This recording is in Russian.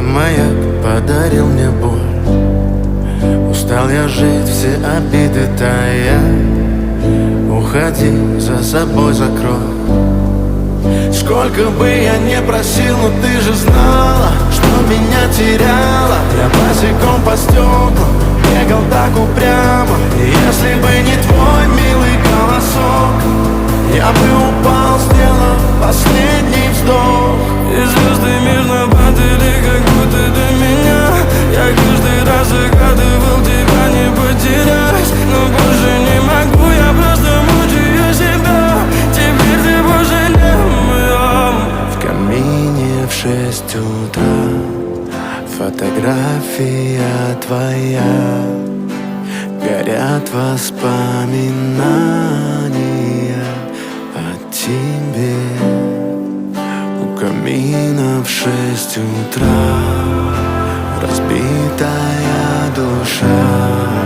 маяк подарил мне боль. Устал я жить, все обиды тая. Уходи, за собой закрой. Сколько бы я не просил, но ты же знала, что меня теряла. Я босиком по стеклам бегал так упрямо. И если бы не твой милый голосок, я бы упал, сделав последний вздох. И звезды мирно падали, как будто до меня. Я каждый раз загадывал тебя не потерять, но больше не могу, я просто мучаю себя. Теперь ты больше не моя. В камине в 6 утра фотография твоя. Горят воспоминания о тебе. У камина в 6 утра разбитая душа.